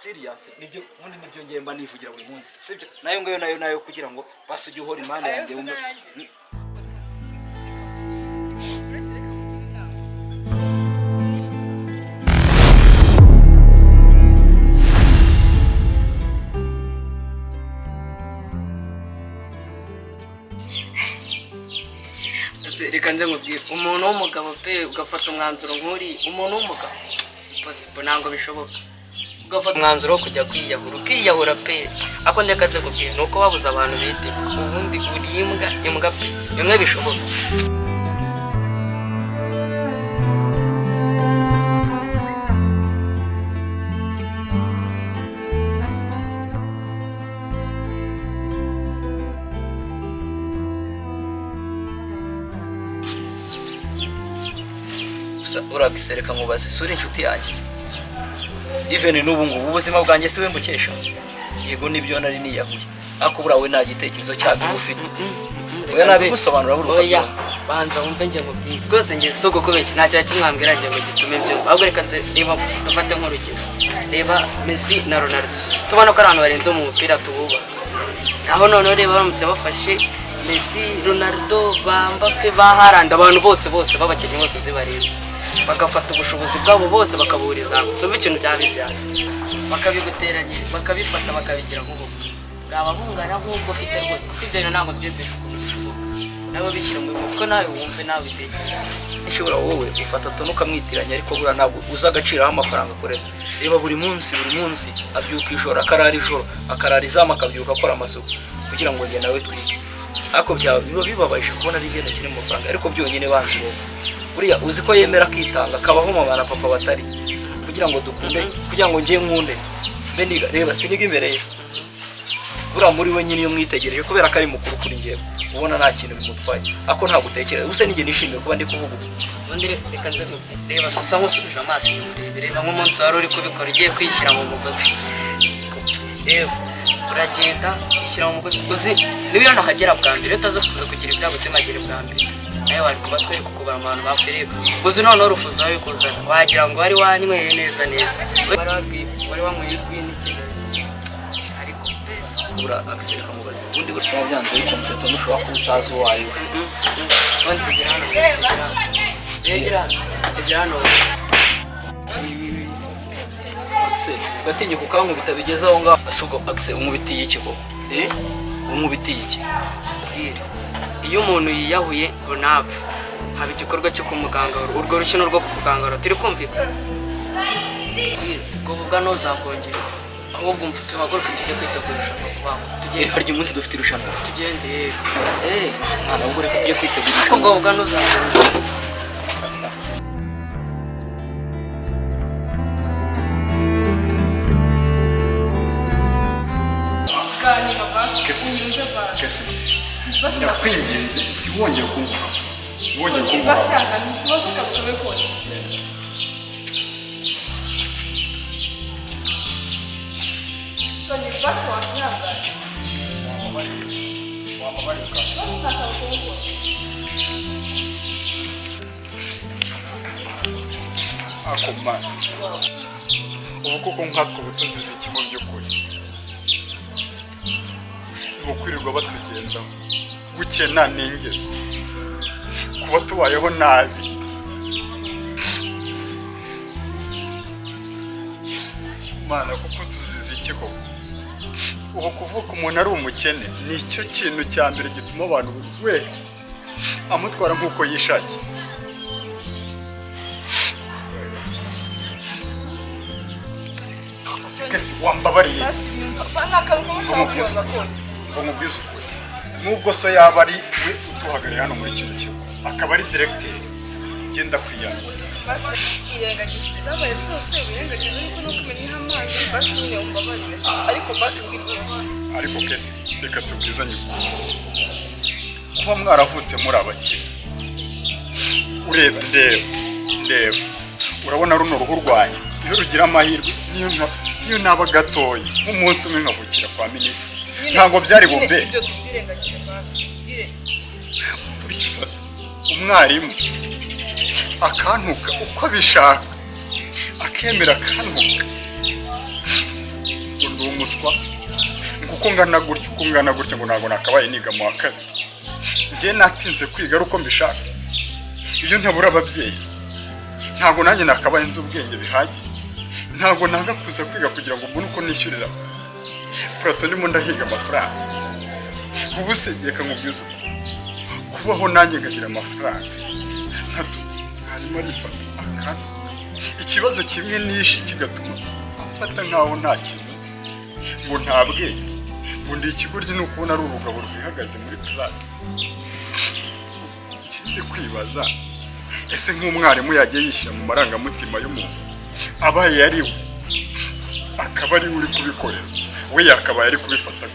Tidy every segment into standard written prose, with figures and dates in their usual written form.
serious nibyo mundi nibyo ngemba nivugira buri munsi sibyo nayo kugira ngo basujye uhora imana yanjye wumve reka nze nkubwire umuntu w'umugabo pe ugafata umwanzuro nk'uri umuntu w'umugabo possible ntabwo bishoboka ugafata umwanzuro wo kujya kwiyahura pe ako ndeka nze nkubwire ni uko babuze abantu bite ubundi uri imbwa pe bimwe bishoboka uragisereka nkubaze suri inshuti yanjye even n'ubu ngubu ubuzima bwanjye siwe mbukesha yego nibyo nari niyahuye ariko bura we nta gitekerezo cyabyo ufite oya nabigusobanura buri oya banza wumve nge nkubwire rwose nge soko kubeshya nta cyari kimwambwira nge ngo gitume byo ahubwo reka nze reba dufate nk'urugero reba Messi na Ronaldo tubona ko ari abantu barenze mu mupira tububa aho noneho reba baramutse bafashe Messi Ronaldo Mbappe Haaland abantu bose babakinnyi bose zibarenze bagafata ubushobozi bwabo bose bakaburiza sombe ikintu cyabijyana bakabiguteranya bakabifata bakabigira nk'ubu bwababungana nk'ubwo ufite rwose kuko ibyo ntabwo byembeje ukuntu bishoboka nabo bishyira mu mutwe nawe wumve nawe bitekereza ishobora wowe ufata tono ukamwitiranya ariko bura ntabwo uza agaciraho amafaranga akorera reba buri munsi abyuka ijoro akarara ijoro akarara izamu akabyuka akora amasuku kugira ngo njye nawe twige ariko biba bibabaje kubona ari igenda kiri mu mafaranga ariko byonyine banzi wowe buriya uzi ko yemera kwitanga akabaho mama na papa batari kugira ngo dukunde kugira ngo ngiye nkunde beniga reba siniga imbere ye bura muri we nyine iyo mwitegereje kubera ko ari mukuru kuri ngiye ubona nta kintu bimutwaye ako nta gutekereza use nige nishimiye kuba ndi kuvuga ubundi reka nze reba susa nk'usubije amaso inyuma reba nk'umunsi wari uri kubikora ugiye kwishyira mu mugozi reba uragenda ishyira mu mugozi uzi niba nahagera bwa mbere utaza kuza kugira ibyago se magere bwa mbere nawe wari kuba twereka ukubara abantu bapfiriye uzi noneho urufuza aho kuzana wagira ngo wari wanyweye neza wari wanyweye urw'inikineza ariko ura agisereka mubazi ubundi burya byanze bikometse tunushobora kuba utazi uwo ari we ubundi kugera hano se gatinye kukankubita bigeze aho ngaho asugo akse umubitiye ikigo umubitiye iki iyo umuntu yiyahuye ngo napfa haba igikorwa cyo kumuganga urwo rukino rwo kugangara turi kumvikana ubwo bwa ntuzakongera ahubwo mfite haguruka tujye kwitegura irushanwa vuba tugiye harya umunsi dufite irushanwa tugende mwana ubwo reka tujye kwitegura ubwo bwa ntuzakongera Kesi nakwinginze wongeye kumva basanga ni ikibazo kabikora Tony basi wanyanga wamubarika akoma ubu koko nkatwe butuzize ikimo by'ukuri ukwirirwa batugenda gukena n'ingeso kuba tubayeho nabi mana kuko tuzize iki koko ubu kuvuga umuntu ari umukene nicyo kintu cya mbere gituma abantu buri wese amutwara nk'uko yishakiye kesi wambabariye umubwiza ukuri nubwo so yaba ari we utuhagarariye hano muri kino kigo akaba ari directeur genda kwiyanga irengagiza ibyabaye byose wirengagiza yuko no kumenya amazi basi nyine umbabarire ariko basi ubwiryo ariko kesi reka tubwizanye kuba mwaravutse muri abakire ureba ndeba urabona runo ruhu rwanjye iyo rugira amahirwe niyo naba gatoya nk'umunsi umwe nkavukira kwa minisitiri ntabwo byari bumbe ibyo tubyirengagize basi urifata umwarimu akantuka uko abishaka akemera akantuka ruswa nguko ngana gutya ngo ntabwo nakabaye niga mu wa kabiri. Njye natinze kwiga ari uko mbishaka. Iyo ntabura ababyeyi ntabwo nanjye nakabaye nzi ubwenge bihagije. Ntabwo nanga kuza kwiga kugira ngo mbone uko nishyurira Plato ndimo ndahiga amafaranga. Ubu se reka nkubwize kubaho nanjye ngagira amafaranga ntatuze harimo arifata akana ikibazo kimwe nishi kigatuma afata nkaho nta kintu nzi ngo nta bwenge ngo ndi ikigoryi no kubona ari urugabo rwihagaze muri class. Ikindi kwibaza ese nk'umwarimu yagiye yishyira mu marangamutima y'umuntu abaye yari we akaba ari uri kubikorera we yakabaye ari kubifata.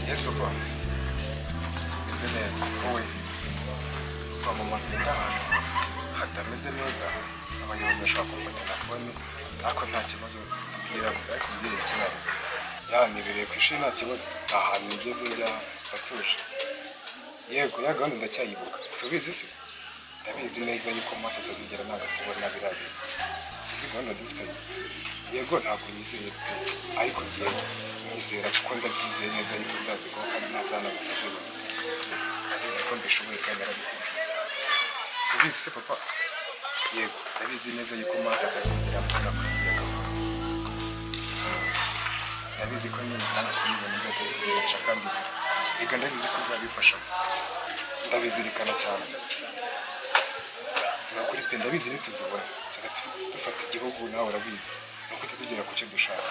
Yes, papa. Meze neza. Wowe kwa mama nkunda hatameze neza. Abayobozi bashobora kumfata telefone ariko nta kibazo tubwira ikibazo. Nibereye ku ishuri nta kibazo. Ahantu nigeze njya batuje. Yego ya gahunda ndacyayibuka. Subizi se? Ndabizi neza yuko maso atazigera naga kubona birabi. Subizi gahunda dufitanye. Yego ntabwo nizeye ariko ngiye nizera kuko ndabyizeye neza yuko nzaziko kandi ntazana gutuziba. Ndabizi ko mbishoboye kandi arabikora. Subizi se papa? Yego ndabizi neza yuko maso atazigera kubona kuyaga. Ndabizi ko nyine ndana kumubona nzajya kandi ega ndabizi ko uzabifasha. Ndabizirikana cyane. Nakuri pe ndabizi nituzibona. Dufata igihugu nawe urabizi. Nuko tugera ku cyo dushaka.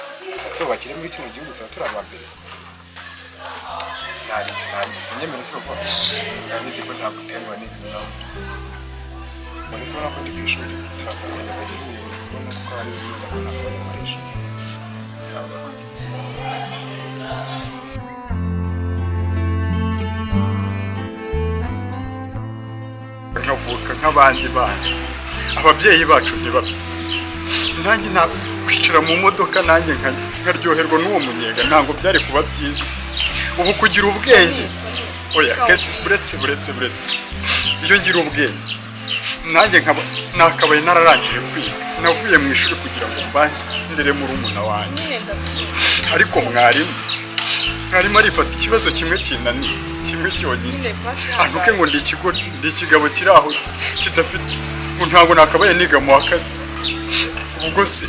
Tubakire muri kino gihugu turi abambere. Nari gusenyemera se papa. Ndabizi ko ntabwo uterwa n'ibintu nawe uzi. Muri kubona ko ndi ku ishuri turazabona bagira ubuyobozi ubona ko ari byiza ko ntabwo nkoresha. Sawa. Nkavuka nk'abandi bana ababyeyi bacu ntibabe nanjye ntabwo kwicara mu modoka nanjye nkaryoherwa n'uwo munyenga ntabwo byari kuba byiza. Ubu kugira ubwenge oya kese buretse iyo ngira ubwenge nanjye nakabaye nararangije kwiga navuye mu ishuri kugira ngo mbanze ndere muri umuna wanjye ariko mwarimu arifata ikibazo kimwe kinaniye kimwe cyonyine antuke ngo ndi ikigabo kiri aho kidafite ngo ntabwo nakabaye niga mu wa kabiri. Ubwo se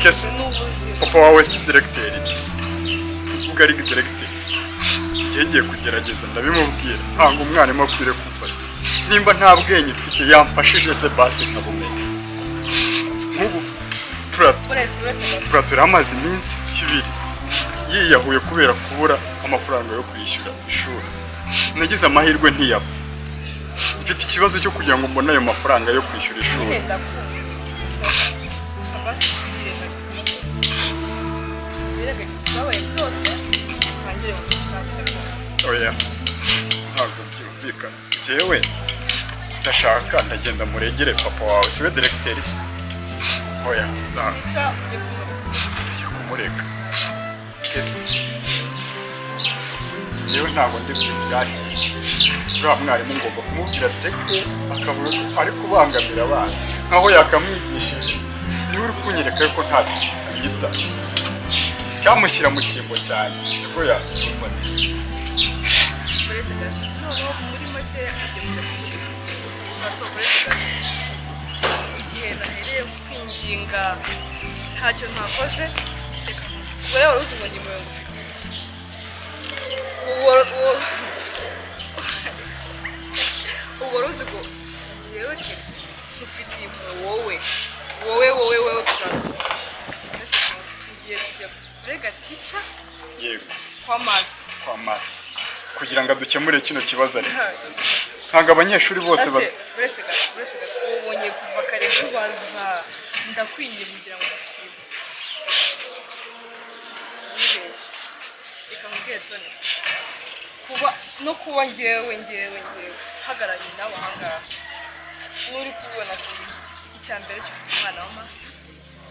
kese papa wawe si directeur ubwo ari directeur ngiye kugerageza ndabimubwira ntabwo umwarimu akwiriye kumfata nimba nta bwenge mfite yamfashije se basi nkabumenya. Nk'ubu Plato amaze iminsi 2 yiyahuye kubera kubura amafaranga yo kwishyura ishuri. Nagize amahirwe ntiyapfa. Mfite ikibazo cyo kugira ngo mbone ayo mafaranga yo kwishyura ishuri. Oya ntabwo byumvikana. Jewe ndashaka ndagenda muregere papa wawe siwe directeur se. Oya ndajya kumurega. Kese jewe ntabwo ndi bwaki uriya mwarimu ngomba kumubwira directeur akabura ari kubangamira abana nkaho yakamwigishije niwe uri kunyereka yuko nta yita cyamushyira mu cyimbo cyanjye nibwo yacyumva neza. Igihe nahereye kwinginga ntacyo ntakoze ubwo rero wari uzi ngo nyuma yo gufite ubu wari uzi ngo ngewe kese ufitiye impuhwe wowe Plato ngiye kujya kurega teacher yego kwa master kugira ngo dukemure kino kibazo ari ntabwo abanyeshuri bose burese ubonye kuva kare kubaza ndakwinye kugira ngo ufite ibeshye reka mubwire Tony kuba ngewe hagaranye nawe ahangaha n'uri kubibona sinzi icya mbere cyo umwana wa master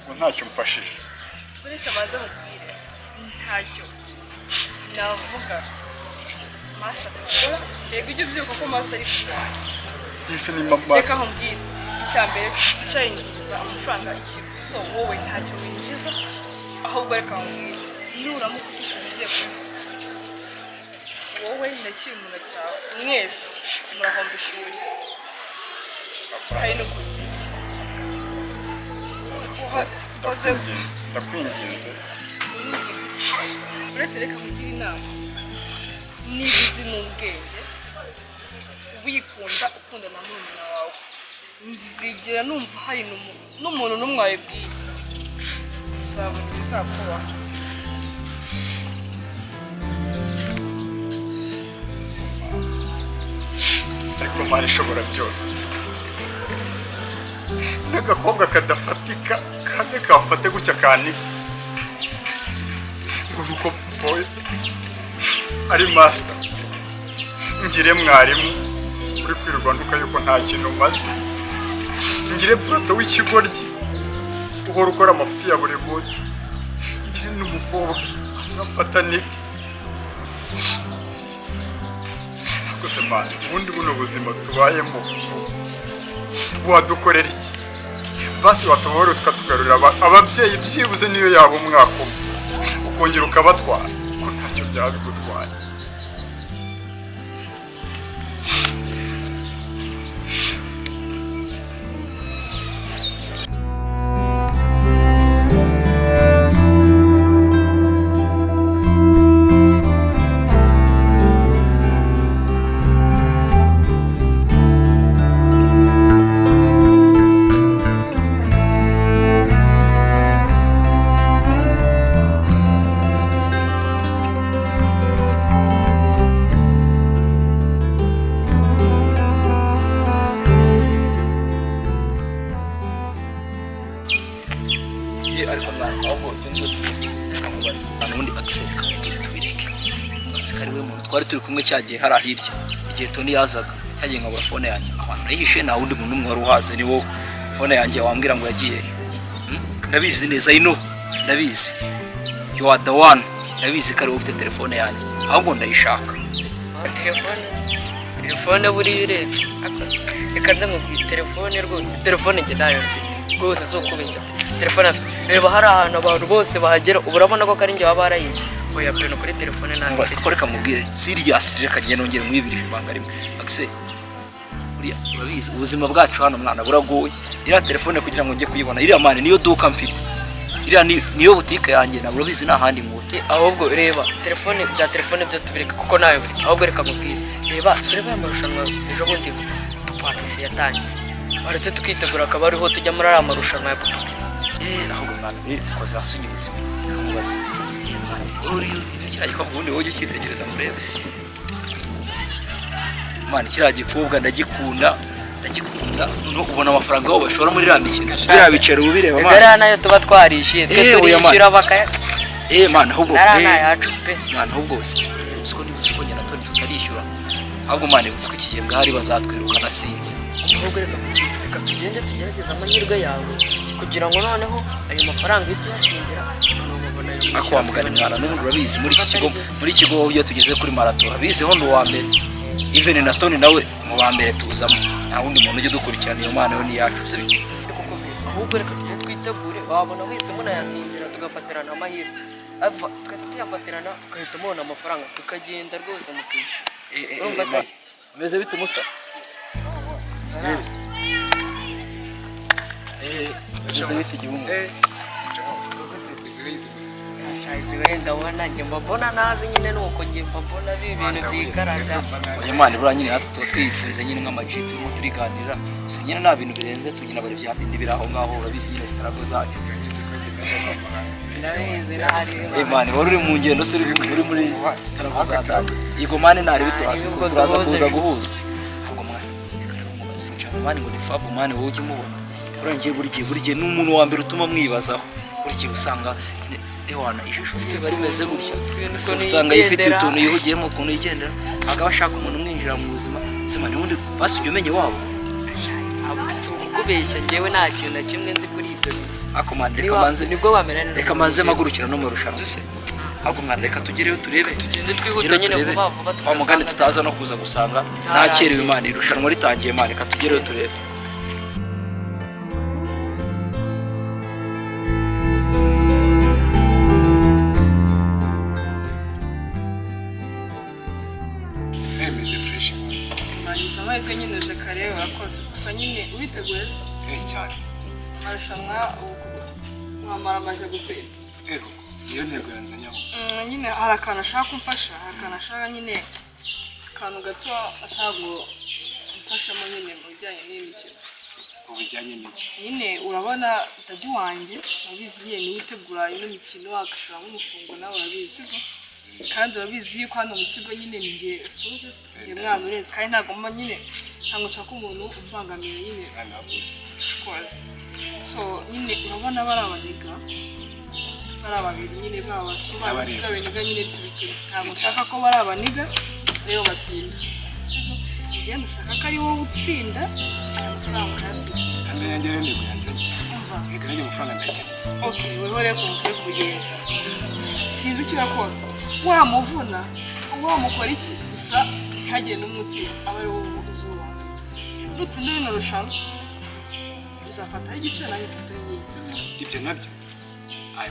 ngo ntacyo mfashije uretse abanza mubwire ntacyo navuga master akora rego ujye ubyuka ko master ari kuganira ese ni reka master nkubwire icya mbere tucayinjiza amafaranga ikigo so wowe ntacyo winjiza ahubwo reka nkubwire nuramuka utishyura ugiye kubivuga wowe ndakiri umuntu cyawe mwese murahomba ishuri hari no kubizi ndakwinginze uretse reka mugire inama niba uzi n'ubwenge wikunda ukunda na murumuna wawe nzigera numva hari n'umuntu n'umwe wabibwiye uzabona ibizakubaho ariko Mana ishobora byose n'agakobwa kadafatika kaze kamfate gutya kanike ngo nuko boy ari master ngire mwarimu uri kwirwanduka yuko nta kintu maze ngire proto w'ikigoryi uhora ukora amafuti ya buri munsi ngire n'umukobwa azamfata nike gusa Mana ubundi buno buzima tubayemo wadukorera iki basi watubohora tukatugarurira ababyeyi byibuze niyo yaba umwaka umwe ukongera ukabatwara ko ntacyo byaba bigutwaye ariko mwana ahubwo ibyo tukamubaza ubundi Axel kamubwire tubireke Axel we muntu twari turi kumwe cyagiye hari ahirya igihe Tony yazaga cyagiye nkabura phone yanjye abantu nayihishe nta wundi muntu umwe wari uhaze ni wowe phone yanjye wambwira ngo yagiye ndabizi neza ino ndabizi you are the one ndabizi ko ari ufite telefone yanjye ahubwo ndayishaka telefone buri urebye reka ndamubwira telefone rwose telefone njye nayo rwose so kubeshya telefone afite reba hari ahantu abantu bose bahagera urabona ko kari njye baba barayitse oya pe no kuri telefone nayo ko reka mubwire serious reka njye nongere mwibirije ibanga rimwe Axel uriya urabizi ubuzima bwacu hano mwana buragoye iriya telefone kugira ngo njye kuyibona iriya mane niyo duka mfite iriya niyo butike yanjye na urabizi nta handi muti ahubwo reba telefone bya telefone byo tubireka kuko nayo mfite ahubwo reka mubwire reba sureba amarushanwa ejo bundi Papisi yatangiye baretse tukitegura akaba ariho tujya muri aya marushanwa ya Papisi ahubwo mwana koze hasunyibutse kamubaza uri kiriya gikobwa ubundi wowe ukitegereza murebe mwana kiriya gikobwa ndagikunda no ubona amafaranga aho bashora muri iriya mikino biriya bicaro ubireba mwana gara nayo tuba twarishyuye twe turishyura bakaya mwana ahubwo yacu pe mwana ahubwo usiko nibuze ko nyina Tony tutarishyura ahubwo mwana usiko ikigembwa hari bazatwirukana sinzi ahubwo reka tugende tugerageza amahirwe yawe kugira ngo noneho ayo mafaranga iyo tuyatsindira ako wamugana mwana n'ubundi urabizi muri kigo iyo tugeze kuri marato abizi ho ndo wa mbere even na Tony nawe mu ba mbere tuzamo nta wundi muntu ujye dukurikirana iyo mana yo ni yacu sibyo ahubwo reka tugende twitegure wabona wese munayatsindira tugafatirana amahirwe tukajya tuyafatirana ugahita mubona amafaranga tukagenda rwose mukishyura umeze bite umusa umeze bite igihugu ndabona njye mbona nazi nyine nuko njye mbona ibintu byikaraga Imana bura nyine natwe tuba twifunze nyine nk'amaji turimo turiganira gusa nyine nta bintu birenze tunyina bari bya bindi biri aho ngaho urabizi nyine sitarago zacu ndabizi nari Imana wari uri mu ngendo se uri muri sitarago zacu yego mane nari bituraza kuza guhuza ahubwo mwana umubazi cyane mane ngo ni fabu mane wowe ujye umubona urangiye buri gihe n'umuntu wa mbere utuma mwibazaho buri gihe usanga ewana ishusho ufite bari meze gutya ukuntu usanga yifite yigendera. utuntu yihugiyemo ukuntu yigendera akaba ashaka umuntu umwinjira mu buzima sema n'ubundi basujye umenye wabo si ukubeshya njyewe nta kintu na kimwe nzi kuri ibyo bintu. akomanda reka Niba- manze nibwo bamera neza. reka manze magurukira no mu rushanwa se ahubwo mwana reka tugereyo turebe tugende twihuta nyine vuba vuba wa mugani tugasanga- tutaza no kuza gusanga ntakerewe imana irushanwa ritangiye imana reka tugereyo turebe Meze fresh. nagize amahirwe nyine uje kare urakoze gusa nyine witeguye Cyane. amarushanwa mwamara amaze gutsinda Ego, niyo ntego yanzanye aho. nyine hari akantu ashaka kumfasha hari akantu ashaka nyine akantu gato ashaka kumfashamo nyine mu bijyanye n'imikino Ubijyanye n'iki? nyine urabona dadi wanjye urabizi nyine niwe utegura ino mikino agashoramo umufungo nawe urabizi sibyo kandi urabizi yuko hano mu kigo nyine ni njye suze njye mwana urenze kandi ntabwo mba nyine ntabwo nshaka umuntu umbangamira nyine Hano bose. of so nyine urabona bari abaniga bari ababiri nyine babasobanukiwe abaniga nyine by'ubukene ntabwo nshaka ko bari abaniga rero batsinda njye ndashaka ko ari wowe utsinda amafaranga ukayatsinda Kandi yanjye rero ntego yanzanye. umva Reka nanjye amafaranga ndakene. okay weho rero kumutwe kubigenza sinzi icyo urakora wamuvuna wamukora iki gusa ntihagire n'umutima aba ari wowe uzuba nutsinda rino rushanwa uzafataho igice nanjye mfataho igice Ibyo nabyo.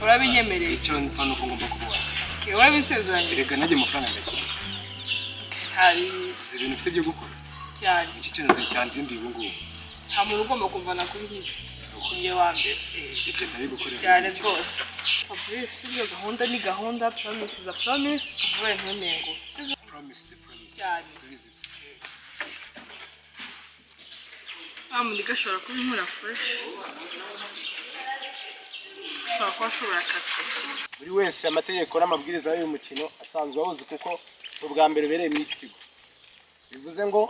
urabinyemereye Icyo mfa nuko ngomba kubona. okay wabisezeranye Reka nanjye amafaranga ndakene. hari Uzi ibintu ufite byo gukora. cyane Nicyo kintu cyanzinduye ubu ngubu. nta muntu ugomba kumvana kuri nk'ibyo njye wa mbere Ibyo ndabigukorera. cyane rwose Fabrice iyo gahunda ni gahunda promise is a promise tuvuye ntunengo Promise. cyane Subiza. amunika ashobora kuba inkura fresh ashobora kuba ashobora akazi kabisa buri wese amategeko n'amabwiriza y'uyu mukino asanzwe awuzi kuko si ubwa mbere ubereye muri iki kigo bivuze ngo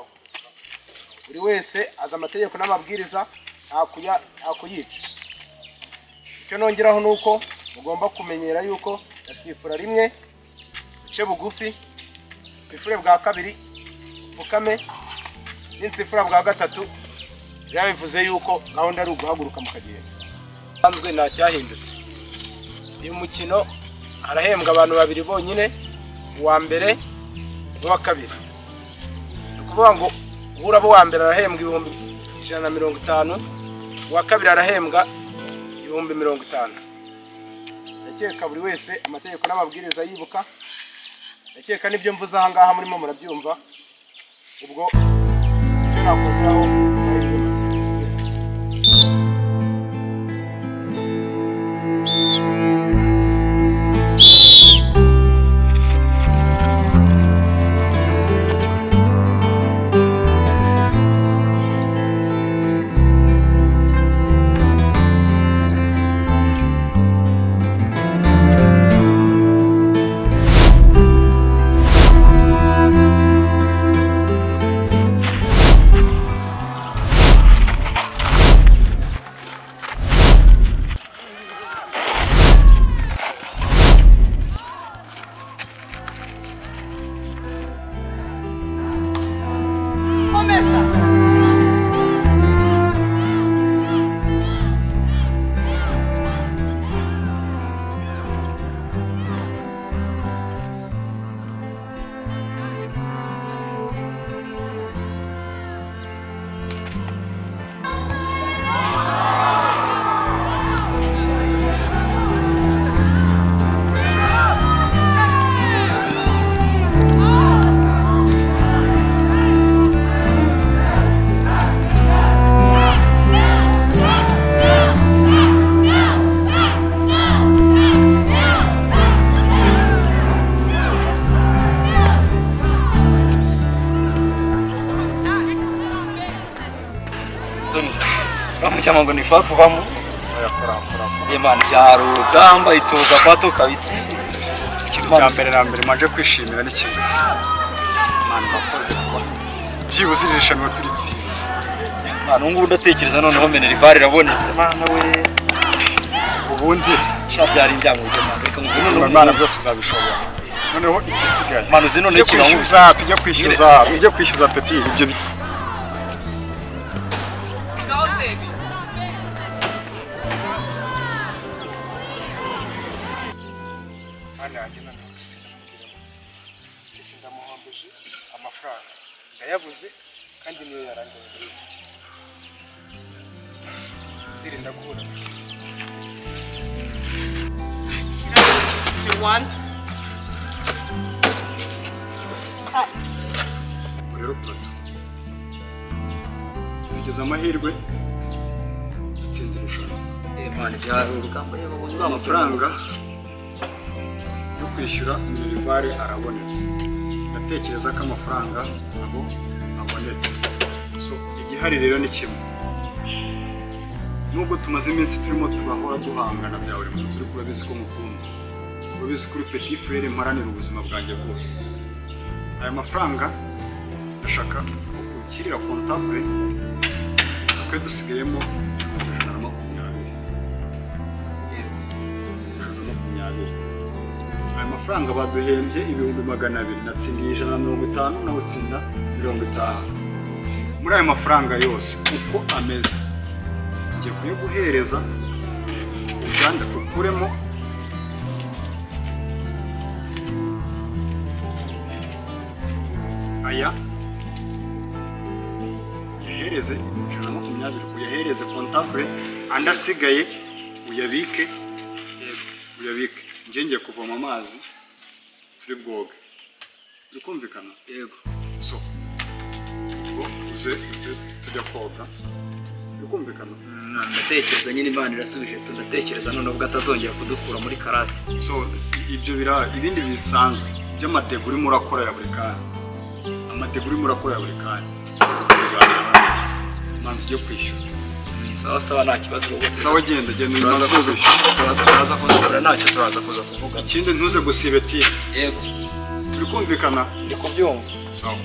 buri wese azi amategeko n'amabwiriza nta kuyica icyo nongeraho ni uko mugomba kumenyera yuko gasifura rimwe uce bugufi sifure bwa kabiri upfukame n'insifura bwa gatatu biba bivuze yuko gahunda ari uguhaguruka mukagenda sanzwe nta cyahindutse uyu mukino harahembwa abantu babiri bonyine uwa mbere n'uwa kabiri ni ukuvuga ngo uraba uwa mbere arahembwa ibihumbi 150 uwa kabiri arahembwa ibihumbi 50 ndakeka buri wese amategeko n'amabwiriza yibuka ndakeka n'ibyo mvuze aha ngaha murimo murabyumva ubwo icyo nakongeraho komeza Ramuchama ngo nifaku bamu. Imana ya rugamba ituza pato kabisa. Ikintu cya mbere na mbere maje kwishimira ni kimwe. Imana bakoze kuba byibuze iri rushanwa turitsinze. Mwana ngubu ndatekereza noneho Minerval irabonetse. Mana we. Ubundi Shabyari njyango ujye mwana. reka mubwire Ubuzima Imana byose uzabishobora. Noneho ikisigaye. Manu zino ni tujya kwishyuza peti ibyo ngaho debi Hano yanjye noneho kisi ndamuhombeje amafaranga ndayabuze kandi niyo yaranze muri iki ndirinda guhura na kisi kirasa kisize one rero Proto. Tugeze amahirwe dutsinze irushanwa. Imana byari urugamba y'abagabo Amafaranga yo kwishyura Minerivare arabonetse. Ndatekereza ko amafaranga abo abonetse. So igihari rero ni kimwe. Nubwo tumaze iminsi turimo turahora duhangana bya buri munsi, uri kurabizi ko mukunda. Urabizi kuri Petit Frere mparanira ubuzima bwanjye bwose. Aya mafaranga ndashaka gukirira comptable twe dusigayemo 120. Aya mafaranga baduhembye ibihumbi 200, natsindiye 150 naho utsinda 50. Muri aya mafaranga yose uko ameze ngiye kuyaguhereza uganda tukuremo aya uyahereze 120, uyahereze comptable andi asigaye uyabike njye ngiye kuvoma amazi turi bwoge uri kumvikana yego so ubwo uze tujya koga uri kumvikana ndatekereza nyine Imana irasubije tunatekereza none ubwo atazongera kudukura muri karasi so ibyo ibindi bisanzwe by'amatego urimo urakora ya buri kanya amatego urimo urakora ya buri kanya tuza kubiganira manzi ugiye kwishyura sawa sawa nta kibazo rwose sawa genda turaza kuzakora ntacyo turaza kuza kuvuga ikindi ntuze gusiba eti yego turi kumvikana ndi kubyumva sawa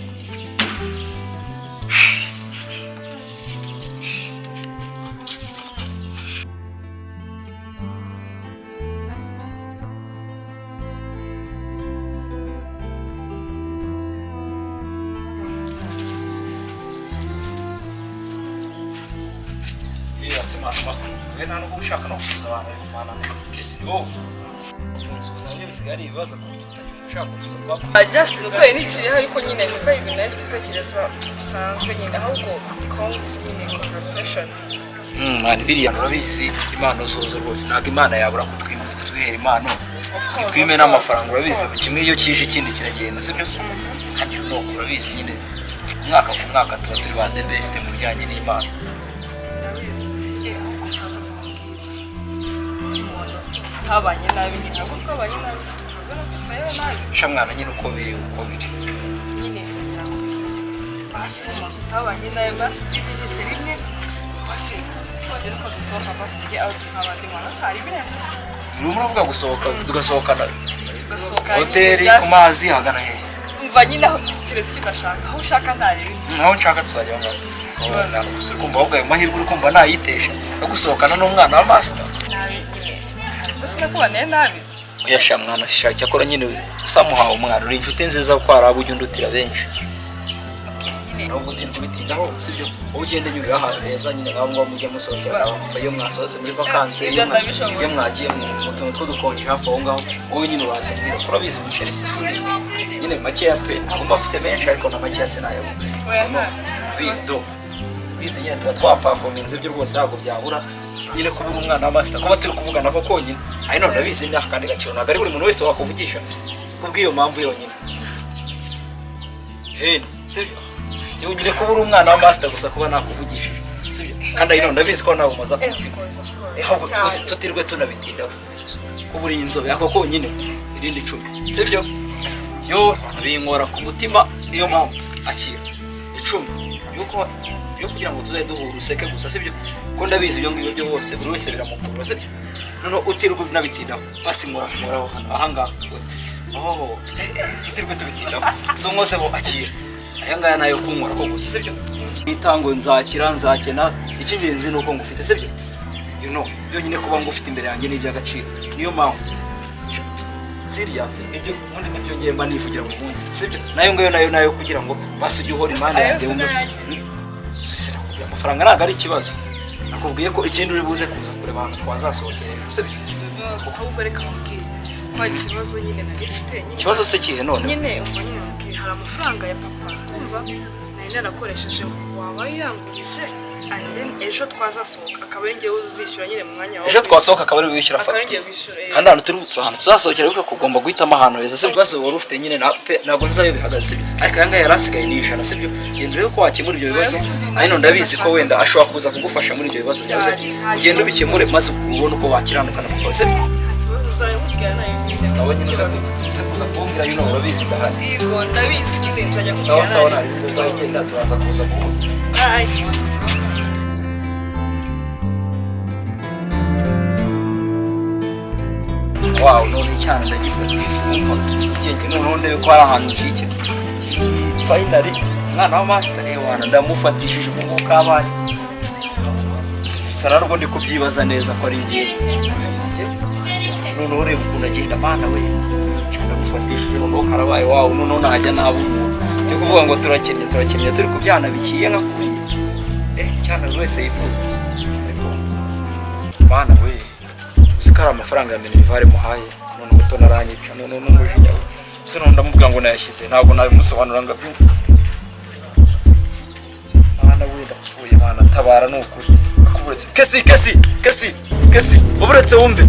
Simama, wena no gushaka no kuza abantu kumana kisi bo. Kunsuza byo bisigari ibibazo kubitanye ushaka kuza twapfa. Justin uko yanikiriye ariko nyine nuko ibintu ari gutekereza bisanzwe nyine ahubwo counts nyine profession. Mani biriya urabizi impano zozo rwose ntago Imana yabura kutwihera impano. Twime n'amafaranga urabizi kimwe iyo kije ikindi kiragenda sibyo se. Kandi no urabizi nyine umwaka ku mwaka tuba turi bande best mu bijyanye n'Imana. Twabanye nabi nyine ntabwo twabanye nabi twabaye nabi Shamwana nyine uko biri nyine basi twabanye nabi basi rimwe basi twagera ko dusohoka basi tujye out nk'abandi mwana sari birembo urimo uravuga gusohoka tugasohokana tugasohoka hoteli ku mazi hagana hehe umva nyine aho kiretse kidashaka aho ushaka ntarebe aho nshaka tuzajya ngaho uri kumva ahubwo ayo mahirwe uri kumva nayitesha yo gusohokana n'umwana wa master nabi nyine mbese nakubaniye nabi uyasha mwana shaka akora nyine samuhawe umwana uri inshuti nziza ko hari abo ujya undutira benshi aho gutinda kubitindaho sibyo wowe ugende nyura ahantu heza nyine nk'aho ngaho mujya musohokera iyo mwasohotse muri vakansi iyo mwagiye mu tuntu tw'udukonje hafi aho ngaho wowe nyine uraza mbwira ko urabizi umuceri si subiza nyine makeya pe ntabwo mba mfite menshi ariko na makeya sinayabona bizi nyine tuba twapafominze byo rwose ntabwo byabura nyine kubura umwana wa master kuba turi kuvugana ko konyine ari none ndabizi imyaka kandi gaciro ntabwo ari buri muntu wese wakuvugisha kubw'iyo mpamvu yonyine sibyo yewe nyine kubura umwana wa master gusa kuba nakuvugishije sibyo kandi ari none ndabizi ko nawe umaze kumutima ahubwo tutirwe tunabitindaho kubura inzobe ako konyine irindi 10 sibyo yo binkora ku mutima iyo mpamvu akira 10 yuko yo kugira ngo tuzaye duhura useke gusa sibyo ko ndabizi ibyo ngibyo byo bose buri wese biramukura sibyo none utirwe nabitindaho basi muraho ahanga tutirwe tubitindaho so mwose bo akira aya ngaya nayo kunkora ko gusa sibyo itango nzakena icy'ingenzi nuko ngufite sibyo you know byo nyine kuba ngufite imbere yanjye n'iby'agaciro niyo mpamvu serious ibyo ubundi nibyo ngiye mba nivugira buri munsi sibyo nayo kugira ngo basi ujye uhora impande yanjye wumve sisira kugira amafaranga ntabwo ari ikibazo nakubwiye ko ikindi uri buze kuza kureba ahantu twazasohokerera sibyo ahubwo reka mubwire ko hari ikibazo nyine nagifite ikibazo se kihe none nyine umva nyine mubwire hari amafaranga ya papa kumva nari narakoresheje waba yangurije and then ejo twazasohoka akaba ari ngewe uzishyura nyine mu mwanya wawe ejo twasohoka akaba ari wishyura akaba ari fagitire ngewe wishyura kandi ahantu turi ahantu tuzasohokera ariko kugomba guhitamo ahantu heza sibyo ibibazo wari ufite nyine ntabwo nzayo bihagaze sibyo ariko aya ngaya yari asigaye n'ijana sibyo genda urebe ko wakemura ibyo bibazo hano ndabizi ko wenda ashobora kuza kugufasha muri ibyo bibazo byawe sibyo ugenda ubikemure maze ubone uko wakiranuka n'amakosa sibyo ikibazo nzayamubwira nayo sawa nyine uze kuza kumbwira yuno urabizi ndahari yego ndabizi nyine nzajya sawa sawa nayo nayo genda turaza kuza kuza wow none cyane ndagifatishije umva ikenge noneho ndebe ko hari ahantu nshike finally umwana wa master wana ndamufatishije ukuboko kabaye sana rwo ndi kubyibaza neza ko ari ngiye noneho ureba ukuntu agenda mana we ndamufatishije noneho karabaye wow noneho najya nabo cyo kuvuga ngo turakennye turi kubyana bikiye nka kuriye cyane buri wese yifuza mana we uzikara amafaranga ya Minerval muhaye none muto naranyica none n'umujinya we se none ndamubwira ngo nayashyize ntabwo nabimusobanura ngo abyumve mana we ndapfuye mana tabara n'ukuri akuburetse kesi uburetse wumve